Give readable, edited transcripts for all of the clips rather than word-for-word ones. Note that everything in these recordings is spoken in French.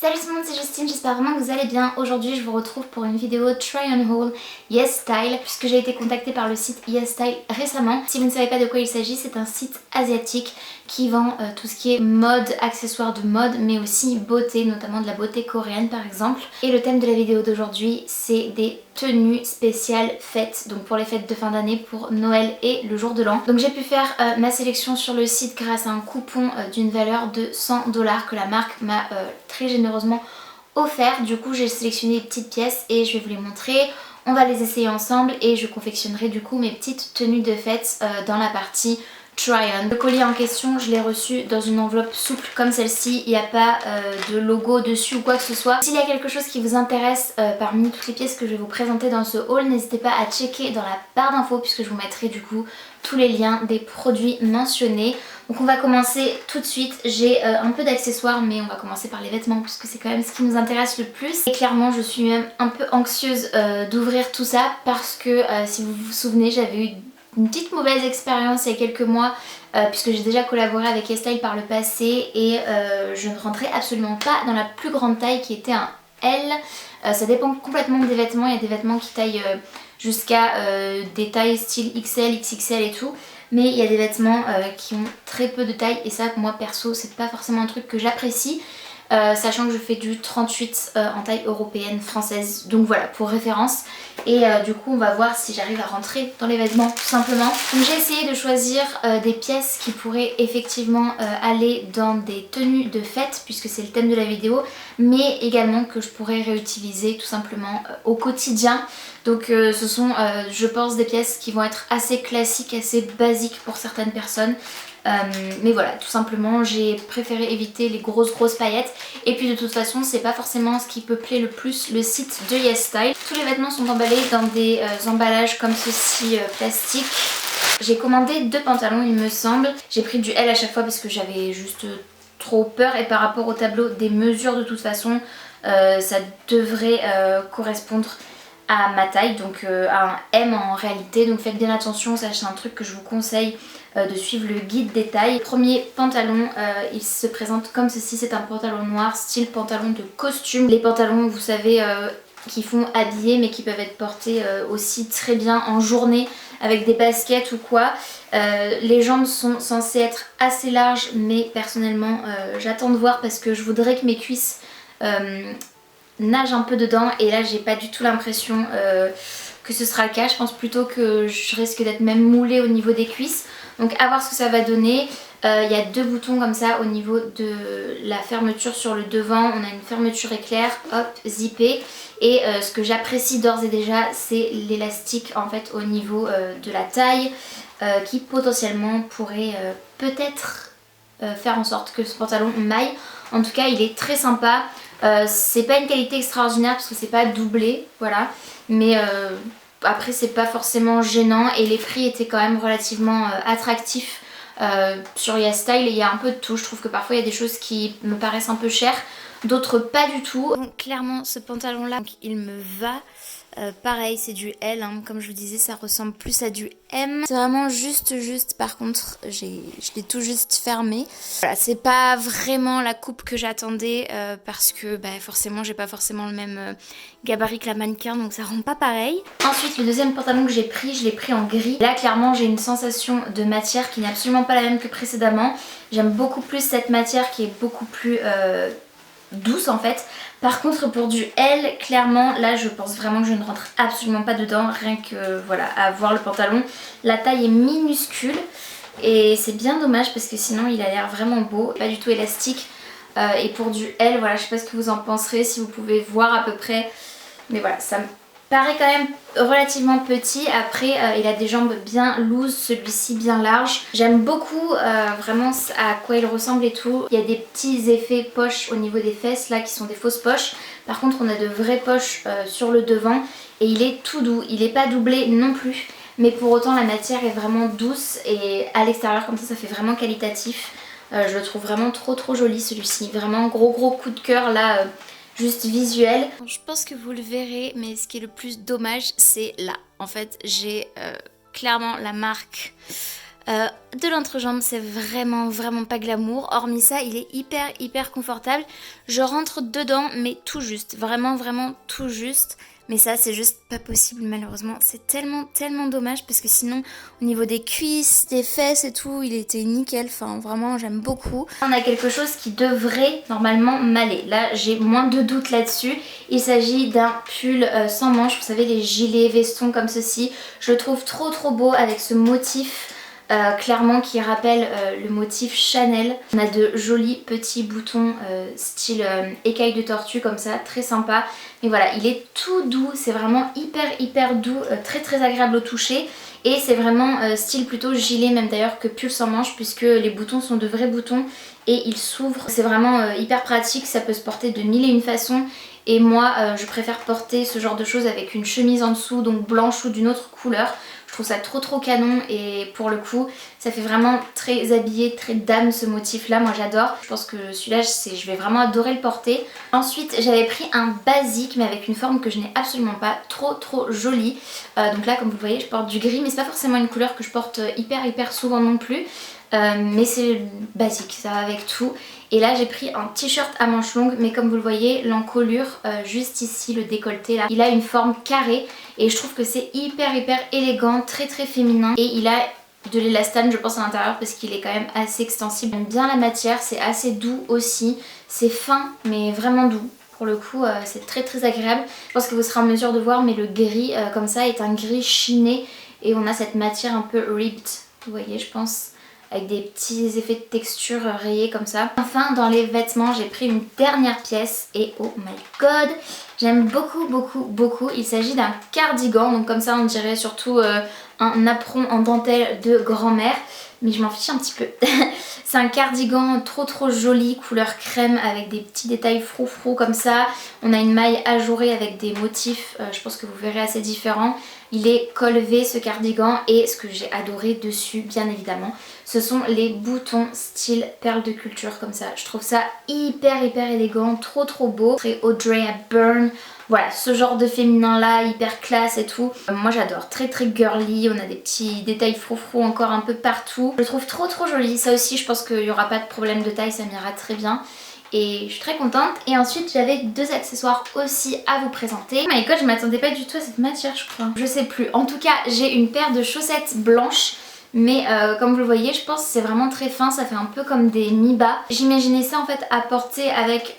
Salut tout le monde, c'est Justine, j'espère vraiment que vous allez bien. Aujourd'hui je vous retrouve pour une vidéo try on haul YesStyle puisque j'ai été contactée par le site YesStyle récemment. Si vous ne savez pas de quoi il s'agit, c'est un site asiatique qui vend tout ce qui est mode, accessoires de mode mais aussi beauté, notamment de la beauté coréenne par exemple. Et le thème de la vidéo d'aujourd'hui c'est des tenues spéciales fêtes, donc pour les fêtes de fin d'année, pour Noël et le jour de l'an. Donc j'ai pu faire ma sélection sur le site grâce à un coupon d'une valeur de 100 $ que la marque m'a très généreusement offert. Du coup j'ai sélectionné des petites pièces et je vais vous les montrer. On va les essayer ensemble et je confectionnerai du coup mes petites tenues de fête dans la partie try-on. Le collier en question, je l'ai reçu dans une enveloppe souple comme celle-ci. Il n'y a pas de logo dessus ou quoi que ce soit. S'il y a quelque chose qui vous intéresse parmi toutes les pièces que je vais vous présenter dans ce haul, n'hésitez pas à checker dans la barre d'infos puisque je vous mettrai du coup tous les liens des produits mentionnés. Donc on va commencer tout de suite. J'ai un peu d'accessoires mais on va commencer par les vêtements puisque c'est quand même ce qui nous intéresse le plus. Et clairement je suis même un peu anxieuse d'ouvrir tout ça parce que si vous vous souvenez, j'avais eu une petite mauvaise expérience il y a quelques mois puisque j'ai déjà collaboré avec YesStyle par le passé et je ne rentrais absolument pas dans la plus grande taille qui était un L. Ça dépend complètement des vêtements, il y a des vêtements qui taillent jusqu'à des tailles style XL, XXL et tout. Mais il y a des vêtements qui ont très peu de taille et ça moi perso c'est pas forcément un truc que j'apprécie. Sachant que je fais du 38 en taille européenne française, donc voilà pour référence. Et du coup on va voir si j'arrive à rentrer dans les vêtements tout simplement. Donc j'ai essayé de choisir des pièces qui pourraient effectivement aller dans des tenues de fête puisque c'est le thème de la vidéo, mais également que je pourrais réutiliser tout simplement au quotidien. Donc ce sont je pense des pièces qui vont être assez classiques, assez basiques pour certaines personnes. Mais voilà, tout simplement j'ai préféré éviter les grosses paillettes. Et puis de toute façon c'est pas forcément ce qui peuplait le plus le site de YesStyle. Tous les vêtements sont emballés dans des emballages comme ceci plastiques. J'ai commandé 2 pantalons il me semble. J'ai pris du L à chaque fois parce que j'avais juste trop peur. Et par rapport au tableau des mesures de toute façon ça devrait correspondre à ma taille, donc à un M en réalité, donc faites bien attention, ça c'est un truc que je vous conseille de suivre le guide des tailles. Premier pantalon, il se présente comme ceci, c'est un pantalon noir style pantalon de costume. Les pantalons vous savez qui font habiller mais qui peuvent être portés aussi très bien en journée avec des baskets ou quoi. Les jambes sont censées être assez larges mais personnellement j'attends de voir parce que je voudrais que mes cuisses nage un peu dedans et là j'ai pas du tout l'impression que ce sera le cas. Je pense plutôt que je risque d'être même moulée au niveau des cuisses, donc à voir ce que ça va donner. Il y a 2 boutons comme ça au niveau de la fermeture sur le devant, on a une fermeture éclair, hop, zippée. Et ce que j'apprécie d'ores et déjà c'est l'élastique en fait au niveau de la taille qui potentiellement pourrait peut-être faire en sorte que ce pantalon m'aille. En tout cas il est très sympa. C'est pas une qualité extraordinaire parce que c'est pas doublé, voilà, mais après c'est pas forcément gênant et les prix étaient quand même relativement attractifs sur YesStyle. Il y a un peu de tout, je trouve que parfois il y a des choses qui me paraissent un peu chères, d'autres pas du tout. Donc clairement ce pantalon là il me va. Pareil c'est du L hein. Comme je vous disais ça ressemble plus à du M. C'est vraiment juste par contre je l'ai tout juste fermé. Voilà, c'est pas vraiment la coupe que j'attendais parce que forcément j'ai pas forcément le même gabarit que la mannequin, donc ça rend pas pareil. Ensuite le deuxième pantalon que j'ai pris, je l'ai pris en gris. Là clairement j'ai une sensation de matière qui n'est absolument pas la même que précédemment. J'aime beaucoup plus cette matière qui est beaucoup plus douce en fait. Par contre pour du L, clairement là je pense vraiment que je ne rentre absolument pas dedans, rien que voilà à voir le pantalon. La taille est minuscule et c'est bien dommage parce que sinon il a l'air vraiment beau, pas du tout élastique. Et pour du L, voilà, je sais pas ce que vous en penserez, si vous pouvez voir à peu près, mais voilà, ça me paraît quand même relativement petit. Après il a des jambes bien loose, celui-ci bien large. J'aime beaucoup vraiment à quoi il ressemble et tout. Il y a des petits effets poches au niveau des fesses là qui sont des fausses poches. Par contre on a de vraies poches sur le devant et il est tout doux, il n'est pas doublé non plus. Mais pour autant la matière est vraiment douce et à l'extérieur comme ça fait vraiment qualitatif. Je le trouve vraiment trop joli celui-ci. Vraiment gros coup de cœur là. Juste visuel. Je pense que vous le verrez, mais ce qui est le plus dommage c'est là. En fait j'ai clairement la marque De l'entrejambe, c'est vraiment pas glamour. Hormis ça, il est hyper confortable. Je rentre dedans, mais tout juste. Vraiment tout juste. Mais ça, c'est juste pas possible malheureusement. C'est tellement dommage parce que sinon, au niveau des cuisses, des fesses et tout, il était nickel. Enfin, vraiment, j'aime beaucoup. On a quelque chose qui devrait normalement m'aller. Là, j'ai moins de doutes là-dessus. Il s'agit d'un pull sans manches. Vous savez, les gilets, vestons comme ceci. Je le trouve trop beau avec ce motif. Clairement qui rappelle le motif Chanel. On a de jolis petits boutons style écaille de tortue comme ça, très sympa. Mais voilà, il est tout doux, c'est vraiment hyper doux, très agréable au toucher. Et c'est vraiment style plutôt gilet même d'ailleurs que pull sans manches puisque les boutons sont de vrais boutons et ils s'ouvrent. C'est vraiment hyper pratique, ça peut se porter de mille et une façons. Et moi je préfère porter ce genre de choses avec une chemise en dessous, donc blanche ou d'une autre couleur. Je trouve ça trop canon et pour le coup ça fait vraiment très habillé, très dame ce motif là, moi j'adore. Je pense que celui-là je vais vraiment adorer le porter. Ensuite j'avais pris un basique mais avec une forme que je n'ai absolument pas, trop jolie. Donc là comme vous le voyez je porte du gris mais c'est pas forcément une couleur que je porte hyper souvent non plus. Mais c'est basique, ça va avec tout. Et là j'ai pris un t-shirt à manches longues mais comme vous le voyez l'encolure juste ici, le décolleté là, il a une forme carrée et je trouve que c'est hyper élégant, très féminin. Et il a de l'élastane je pense à l'intérieur parce qu'il est quand même assez extensible. J'aime bien la matière, c'est assez doux aussi, c'est fin mais vraiment doux. Pour le coup c'est très agréable. Je pense que vous serez en mesure de voir mais le gris comme ça est un gris chiné et on a cette matière un peu ribbed, vous voyez je pense, avec des petits effets de texture rayés comme ça. Enfin dans les vêtements j'ai pris une dernière pièce et oh my god, j'aime beaucoup. Il s'agit d'un cardigan, donc comme ça on dirait surtout un apron en dentelle de grand-mère. Mais je m'en fiche un petit peu. C'est un cardigan trop joli, couleur crème avec des petits détails froufrou comme ça. On a une maille ajourée avec des motifs, je pense que vous verrez assez différents. Il est col V ce cardigan et ce que j'ai adoré dessus bien évidemment, ce sont les boutons style perle de culture comme ça. Je trouve ça hyper élégant, trop beau, très Audrey Hepburn. Voilà, ce genre de féminin là, hyper classe et tout. Moi j'adore, très girly, on a des petits détails froufrou encore un peu partout. Je le trouve trop joli, ça aussi je pense qu'il n'y aura pas de problème de taille, ça m'ira très bien. Et je suis très contente. Et ensuite j'avais deux accessoires aussi à vous présenter. Oh my god, je m'attendais pas du tout à cette matière je crois. Je sais plus. En tout cas j'ai une paire de chaussettes blanches. Mais comme vous le voyez je pense que c'est vraiment très fin, ça fait un peu comme des mi-bas. J'imaginais ça en fait à porter avec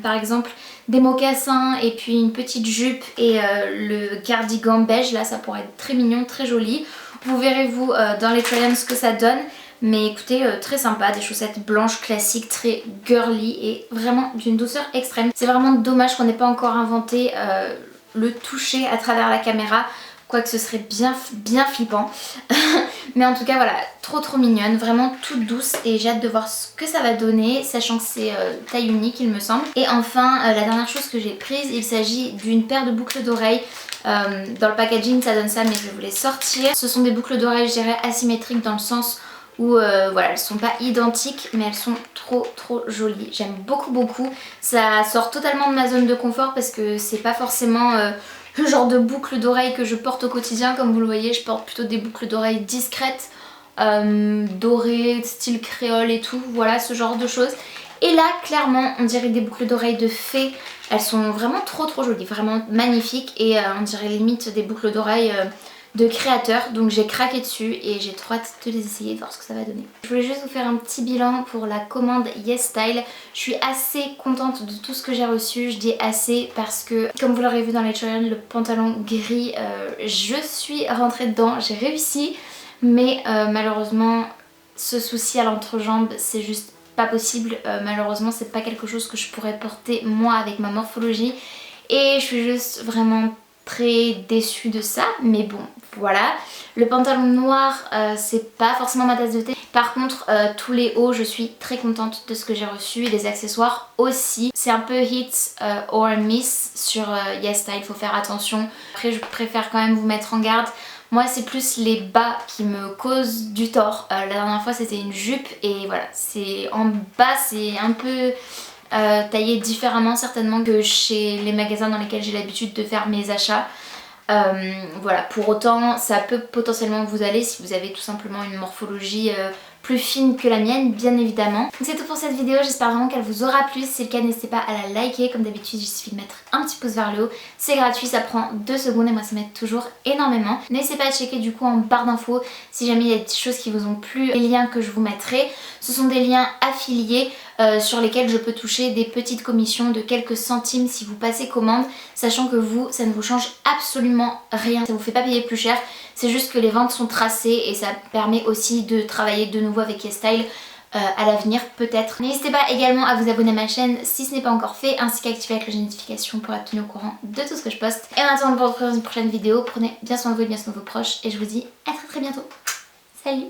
par exemple des mocassins et puis une petite jupe et le cardigan beige là, ça pourrait être très mignon, très joli. Vous verrez vous dans les try-ons ce que ça donne. Mais écoutez, très sympa, des chaussettes blanches classiques, très girly et vraiment d'une douceur extrême. C'est vraiment dommage qu'on n'ait pas encore inventé le toucher à travers la caméra. Quoique ce serait bien flippant. Mais en tout cas voilà, trop mignonne, vraiment toute douce et j'ai hâte de voir ce que ça va donner, sachant que c'est taille unique il me semble. Et enfin la dernière chose que j'ai prise, il s'agit d'une paire de boucles d'oreilles. Dans le packaging ça donne ça mais je vais vous les sortir. Ce sont des boucles d'oreilles je dirais asymétriques dans le sens où voilà, elles sont pas identiques mais elles sont trop jolies. J'aime beaucoup. Ça sort totalement de ma zone de confort parce que c'est pas forcément le genre de boucles d'oreilles que je porte au quotidien. Comme vous le voyez je porte plutôt des boucles d'oreilles discrètes, dorées, style créole et tout, voilà ce genre de choses. Et là clairement on dirait des boucles d'oreilles de fées, elles sont vraiment trop jolies, vraiment magnifiques et on dirait limite des boucles d'oreilles de créateurs. Donc j'ai craqué dessus et j'ai trop hâte de les essayer, de voir ce que ça va donner. Je voulais juste vous faire un petit bilan pour la commande YesStyle. Je suis assez contente de tout ce que j'ai reçu. Je dis assez parce que comme vous l'aurez vu dans les tutoriels, le pantalon gris, je suis rentrée dedans, j'ai réussi. Mais malheureusement ce souci à l'entrejambe c'est juste pas possible. Malheureusement c'est pas quelque chose que je pourrais porter moi avec ma morphologie. Et je suis juste vraiment très déçue de ça, mais bon voilà. Le pantalon noir c'est pas forcément ma tasse de thé. Par contre tous les hauts je suis très contente de ce que j'ai reçu et les accessoires aussi. C'est un peu hit or miss sur YesStyle, faut faire attention. Après je préfère quand même vous mettre en garde. Moi c'est plus les bas qui me causent du tort. La dernière fois c'était une jupe et voilà, c'est en bas c'est un peu taillé différemment certainement que chez les magasins dans lesquels j'ai l'habitude de faire mes achats. Voilà, pour autant ça peut potentiellement vous aller si vous avez tout simplement une morphologie plus fine que la mienne, bien évidemment. Donc c'est tout pour cette vidéo, j'espère vraiment qu'elle vous aura plu. Si c'est le cas, n'hésitez pas à la liker. Comme d'habitude, il suffit de mettre un petit pouce vers le haut. C'est gratuit, ça prend 2 secondes et moi ça m'aide toujours énormément. N'hésitez pas à checker du coup en barre d'infos si jamais il y a des choses qui vous ont plu, les liens que je vous mettrai. Ce sont des liens affiliés sur lesquels je peux toucher des petites commissions de quelques centimes si vous passez commande, sachant que vous, ça ne vous change absolument rien, ça vous fait pas payer plus cher, c'est juste que les ventes sont tracées et ça permet aussi de travailler de nouveau avec YesStyle à l'avenir peut-être. N'hésitez pas également à vous abonner à ma chaîne si ce n'est pas encore fait, ainsi qu'à activer la cloche de notification pour être tenu au courant de tout ce que je poste. Et en attendant de vous retrouver dans une prochaine vidéo, prenez bien soin de vous et bien soin de vos proches et je vous dis à très bientôt. Salut!